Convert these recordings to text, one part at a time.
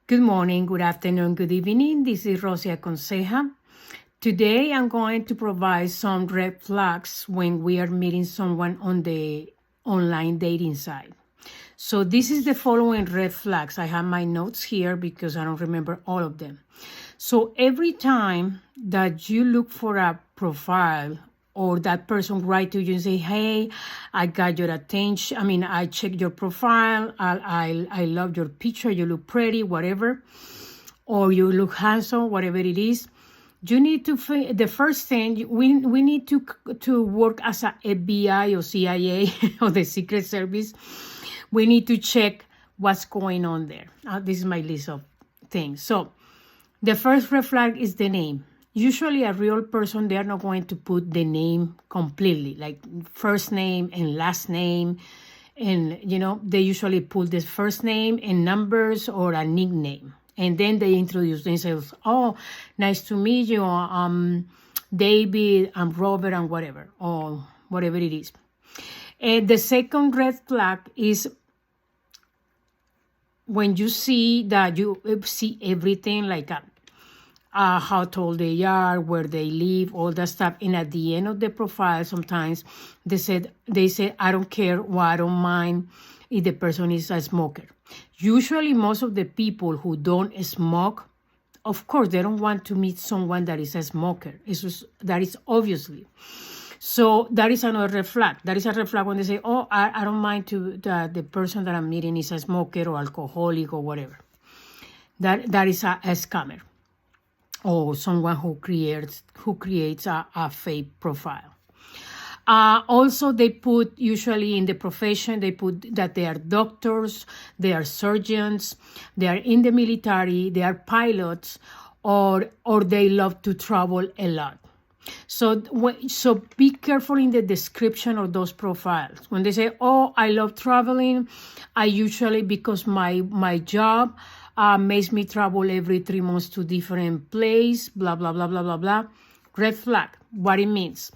Good morning, good afternoon, good evening. This is Rosia Conseja. Today, I'm going to provide some red flags when we are meeting someone on the online dating site. So this is the following red flags. I have my notes here because I don't remember all of them. So every time that you look for a profile or that person write to you and say, hey, I got your attention. I checked your profile. I love your picture. You look pretty, whatever. Or you look handsome, whatever it is. You need to, the first thing, we need to work as a FBI or CIA or the Secret Service. We need to check what's going on there. This is my list of things. So the first red flag is the name. Usually a real person, they are not going to put the name completely, like first name and last name. And, they usually put the first name and numbers or a nickname. And then they introduce themselves. Oh, nice to meet you. I'm David, I'm Robert, and whatever, or whatever it is. And the second red flag is when you see that you see everything, like how tall they are, where they live, all that stuff. And at the end of the profile, sometimes they say, I don't care or I don't mind if the person is a smoker. Usually, most of the people who don't smoke, of course, they don't want to meet someone that is a smoker. That is obviously. So that is another red flag. That is a red flag when they say, oh, I don't mind the person that I'm meeting is a smoker or alcoholic or whatever. That is a scammer or someone who creates a fake profile. Also, they put, usually in the profession, they put that they are doctors, they are surgeons, they are in the military, they are pilots, or they love to travel a lot. So be careful in the description of those profiles. When they say, oh, I love traveling, I usually, because my job makes me travel every 3 months to different places, blah, blah, blah, blah, blah, blah. Red flag, what it means.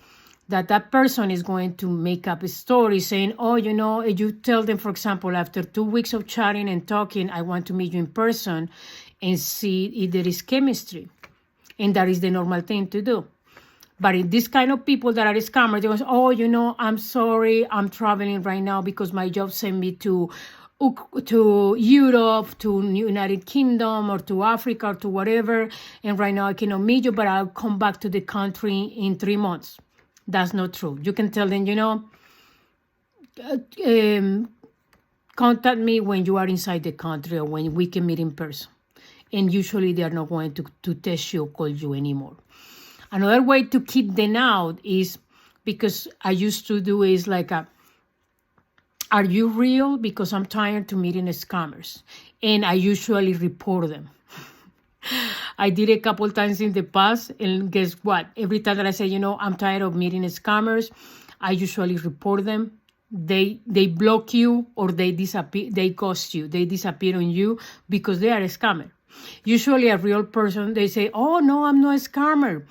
That person is going to make up a story saying, oh, you tell them, for example, after 2 weeks of chatting and talking, I want to meet you in person and see if there is chemistry. And that is the normal thing to do. But in this kind of people that are scammers, they go, oh, I'm sorry, I'm traveling right now because my job sent me to Europe, to United Kingdom, or to Africa, or to whatever. And right now I cannot meet you, but I'll come back to the country in 3 months. That's not true. You can tell them, contact me when you are inside the country or when we can meet in person. And usually they are not going to test you or call you anymore. Another way to keep them out is, because I used to do is like, are you real? Because I'm tired to meeting scammers. And I usually report them. I did a couple times in the past, and guess what? Every time that I say, I'm tired of meeting scammers, I usually report them. They block you or they disappear. They ghost you. They disappear on you because they are a scammer. Usually, a real person, they say, "Oh no, I'm not a scammer.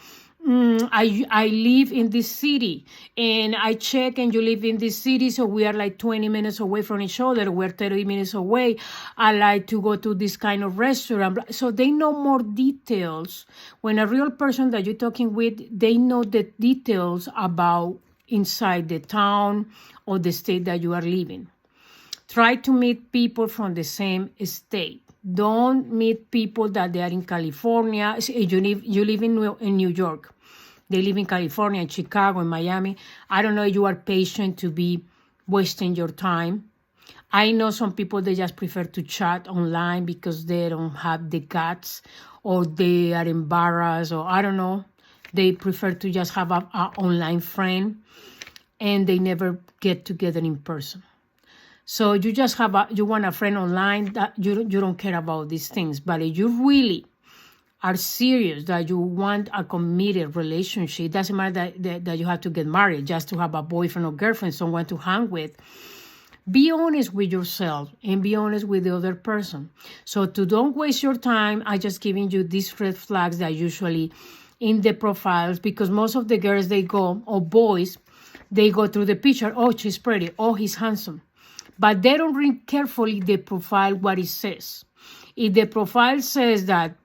I live in this city, and I check, and you live in this city, so we are like 20 minutes away from each other. We're 30 minutes away. I like to go to this kind of restaurant." So they know more details. When a real person that you're talking with, they know the details about inside the town or the state that you are living. Try to meet people from the same state. Don't meet people that they are in California. You live in New York. They live in California, in Chicago, in Miami. I don't know if you are patient to be wasting your time. I know some people, they just prefer to chat online because they don't have the guts or they are embarrassed, or I don't know. They prefer to just have an online friend and they never get together in person. So you just you want a friend online that you don't care about these things. But if you really are serious that you want a committed relationship, it doesn't matter that you have to get married just to have a boyfriend or girlfriend, someone to hang with. Be honest with yourself and be honest with the other person. So to don't waste your time, I just giving you these red flags that usually in the profiles, because most of the girls, they go, or boys, they go through the picture. Oh, she's pretty. Oh, he's handsome. But they don't read carefully the profile, what it says. If the profile says that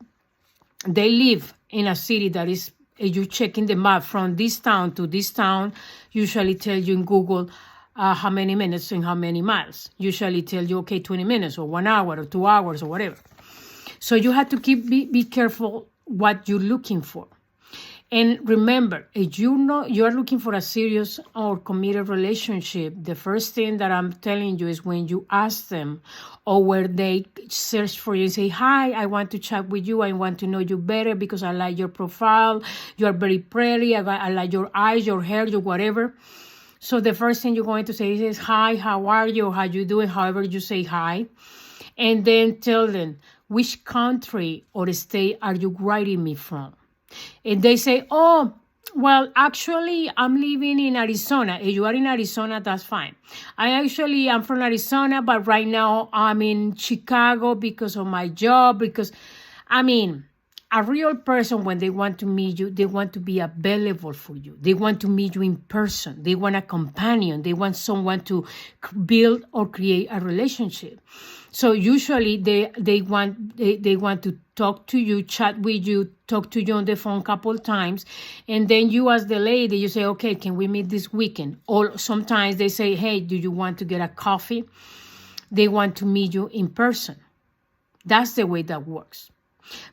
they live in a city that is, you check in the map from this town to this town, usually tell you in Google how many minutes and how many miles. Usually tell you, okay, 20 minutes or 1 hour or 2 hours or whatever. So you have to be careful what you're looking for. And remember, if you know you are looking for a serious or committed relationship, the first thing that I'm telling you is when you ask them or where they search for you and say, hi, I want to chat with you. I want to know you better because I like your profile. You are very pretty. I like your eyes, your hair, your whatever. So the first thing you're going to say is, hi, how are you? How you doing? However you say hi. And then tell them, which country or state are you writing me from? And they say, oh, well, actually, I'm living in Arizona. If you are in Arizona, that's fine. I'm from Arizona, but right now I'm in Chicago because of my job. Because, I mean, a real person, when they want to meet you, they want to be available for you. They want to meet you in person. They want a companion. They want someone to build or create a relationship. So usually they want to talk to you, chat with you, talk to you on the phone a couple of times. And then you, as the lady, you say, okay, can we meet this weekend? Or sometimes they say, hey, do you want to get a coffee? They want to meet you in person. That's the way that works.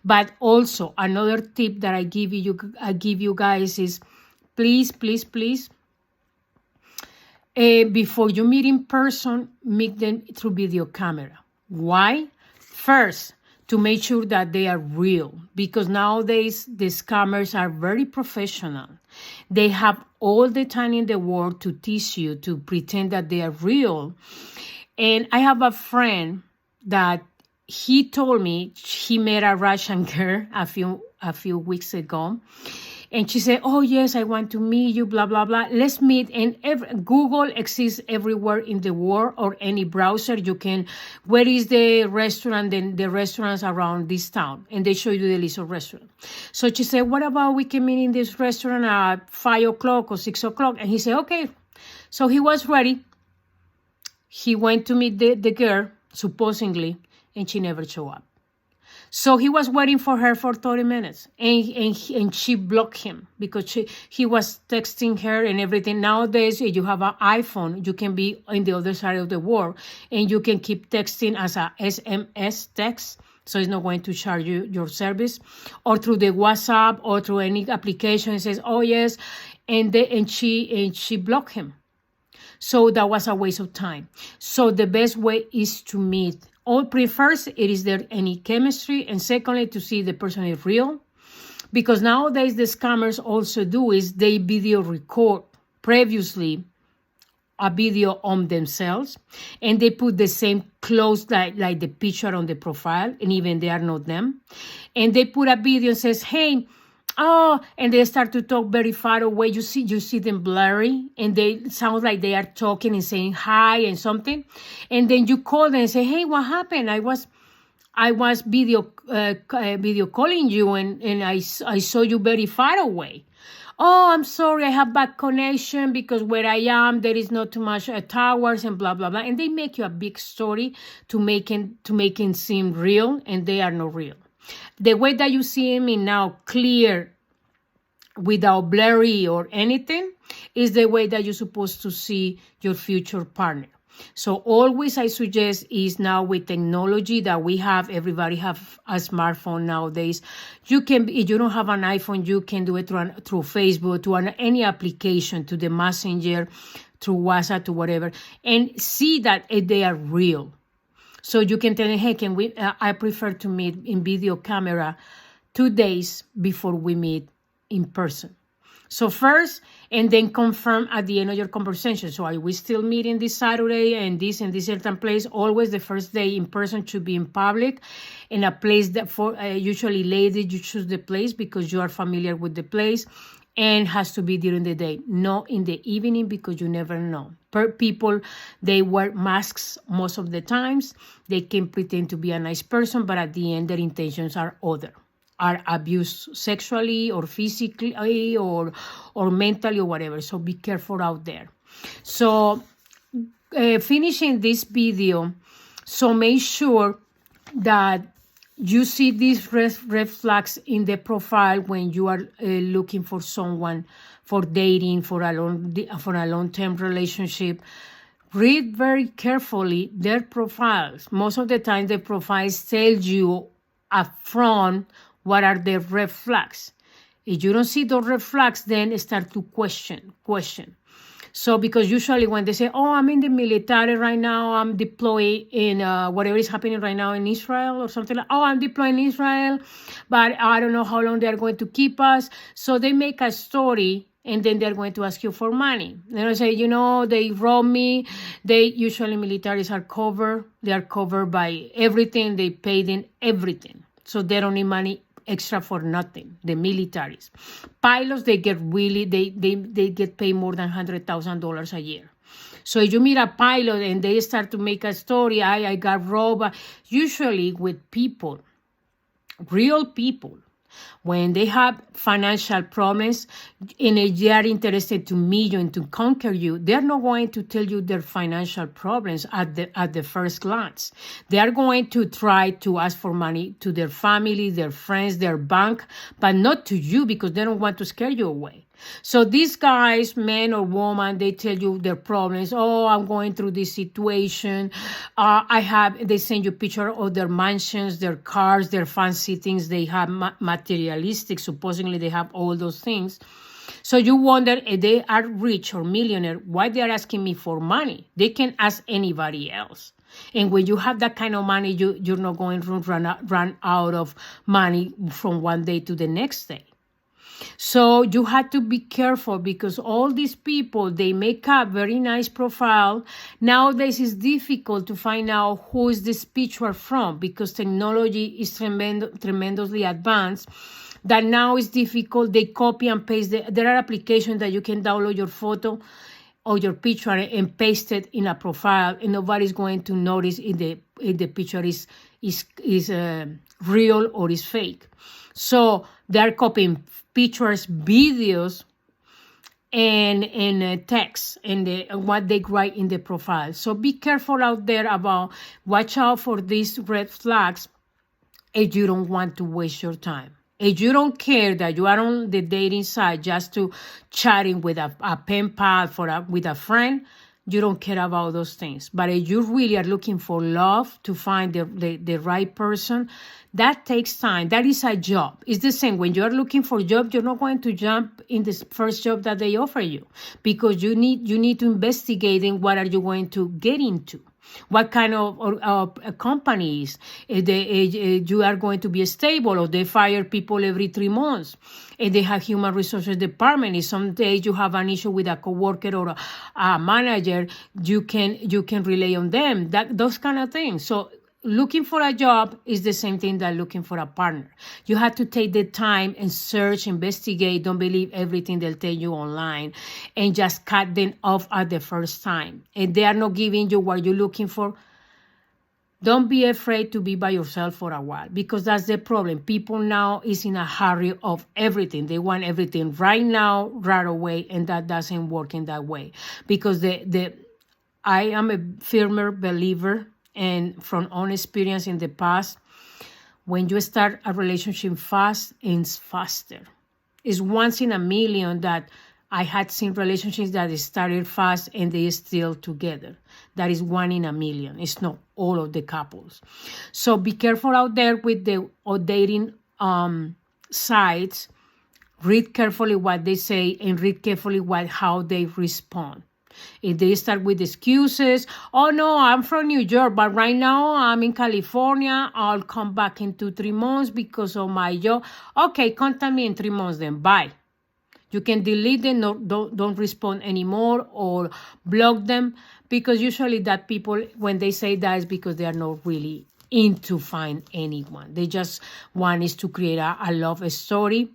But also another tip that I give you guys is, please, before you meet in person, meet them through video camera. Why? First, to make sure that they are real, because nowadays the scammers are very professional. They have all the time in the world to teach you, to pretend that they are real. And I have a friend that he told me he met a Russian girl a few weeks ago. And she said, oh, yes, I want to meet you, blah, blah, blah. Let's meet. And Google exists everywhere in the world, or any browser. You can, where is the restaurant? Then the restaurants around this town. And they show you the list of restaurants. So she said, what about we can meet in this restaurant at 5 o'clock or 6 o'clock? And he said, okay. So he was ready. He went to meet the girl, supposedly, and she never showed up. So he was waiting for her for 30 minutes, and she blocked him because he was texting her and everything. Nowadays, if you have an iPhone, you can be on the other side of the world, and you can keep texting as a SMS text, so it's not going to charge you your service, or through the WhatsApp or through any application. It says, oh, yes, and she blocked him. So that was a waste of time. So the best way is to meet. First, is there any chemistry? And secondly, to see the person is real. Because nowadays the scammers also do is they video record previously a video on themselves, and they put the same clothes like the picture on the profile, and even they are not them. And they put a video and says, hey, oh, and they start to talk very far away. You see them blurry, and they sound like they are talking and saying hi and something. And then you call them and say, hey, what happened? I was video calling you, and I saw you very far away. Oh, I'm sorry, I have bad connection because where I am, there is not too much towers and blah, blah, blah. And they make you a big story to make it seem real, and they are not real. The way that you see me now, clear, without blurry or anything, is the way that you're supposed to see your future partner. So always I suggest is now with technology that we have, everybody have a smartphone nowadays. You can, if you don't have an iPhone, you can do it through Facebook, through any application, to the Messenger, through WhatsApp, to whatever, and see that they are real. So you can tell them, hey, can we? I prefer to meet in video camera 2 days before we meet in person. So first, and then confirm at the end of your conversation. So are we still meeting this Saturday and this certain place? Always the first day in person should be in public, in a place that for usually ladies, you choose the place because you are familiar with the place, and has to be during the day, not in the evening, because you never know. People, they wear masks most of the times. They can pretend to be a nice person, but at the end, their intentions are abused sexually or physically or mentally or whatever. So be careful out there. So finishing this video. So make sure that you see these red flags in the profile when you are looking for someone for dating, for a long-term relationship. Read very carefully their profiles. Most of the time, the profiles tell you upfront what are the red flags. If you don't see those red flags, then start to question. So because usually when they say, oh, I'm in the military right now, I'm deployed in whatever is happening right now in Israel or something like, oh, I'm deployed in Israel, but I don't know how long they're going to keep us. So they make a story and then they're going to ask you for money. They'll say, they robbed me. They usually militaries are covered. They are covered by everything. They paid in everything. So they don't need money extra for nothing. The militaries. Pilots, they get they get paid more than $100,000 a year. So if you meet a pilot and they start to make a story, I got robbed, usually with people, real people, when they have financial problems and they are interested to meet you and to conquer you, they're not going to tell you their financial problems at the first glance. They are going to try to ask for money to their family, their friends, their bank, but not to you because they don't want to scare you away. So these guys, men or woman, they tell you their problems. Oh, I'm going through this situation. They send you picture of their mansions, their cars, their fancy things. They have materialistic. Supposedly they have all those things. So you wonder if they are rich or millionaire, why they are asking me for money? They can ask anybody else. And when you have that kind of money, you're not going to run out of money from one day to the next day. So you have to be careful because all these people, they make up very nice profile. Nowadays, it's difficult to find out who is this picture from because technology is tremendously advanced. That now is difficult. They copy and paste. There are applications that you can download your photo or your picture and paste it in a profile, and nobody's going to notice if the picture is real or is fake. So they're copying pictures, videos, and text and what they write in the profile. So be careful out there watch out for these red flags if you don't want to waste your time. If you don't care that you are on the dating site just to chatting with a pen pal with a friend, you don't care about those things. But if you really are looking for love to find the right person, that takes time. That is a job. It's the same. When you're looking for a job, you're not going to jump in the first job that they offer you because you need to investigate in what are you going to get into. What kind of companies you are going to be stable, or they fire people every 3 months, and they have human resources department. If some days you have an issue with a coworker or a manager, you can rely on them. Those kind of things. So looking for a job is the same thing that looking for a partner. You have to take the time and search, investigate. Don't believe everything they'll tell you online and just cut them off at the first time. And they are not giving you what you're looking for. Don't be afraid to be by yourself for a while because that's the problem. People now is in a hurry of everything. They want everything right now, right away, and that doesn't work in that way. Because I am a firmer believer, and from own experience in the past, when you start a relationship fast, it's faster. It's once in a million that I had seen relationships that started fast and they still together. That is 1 in a million. It's not all of the couples. So be careful out there with the dating sites. Read carefully what they say and read carefully how they respond. If they start with excuses, oh no, I'm from New York, but right now I'm in California. I'll come back in 2-3 months because of my job. Okay, contact me in 3 months then. Bye. You can delete them, don't respond anymore or block them because usually that people, when they say that is because they are not really into find anyone. They just want is to create a love story.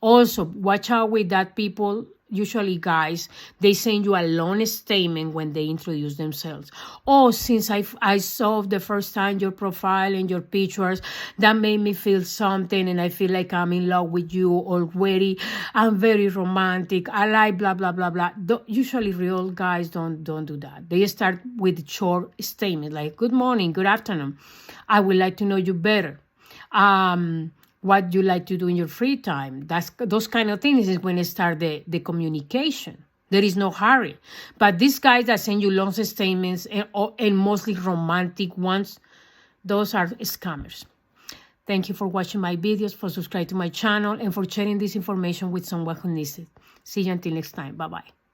Also, watch out with that people. usually guys, they send you a long statement when they introduce themselves. Oh, since I saw the first time your profile and your pictures, that made me feel something, and I feel like I'm in love with you already. I'm very romantic. I like blah blah blah blah. Usually real guys don't do that. They start with short statement like, good morning, good afternoon, I would like to know you better. What you like to do in your free time. Those kind of things is when it start the communication. There is no hurry. But these guys that send you long statements and mostly romantic ones, those are scammers. Thank you for watching my videos, for subscribing to my channel, and for sharing this information with someone who needs it. See you until next time. Bye-bye.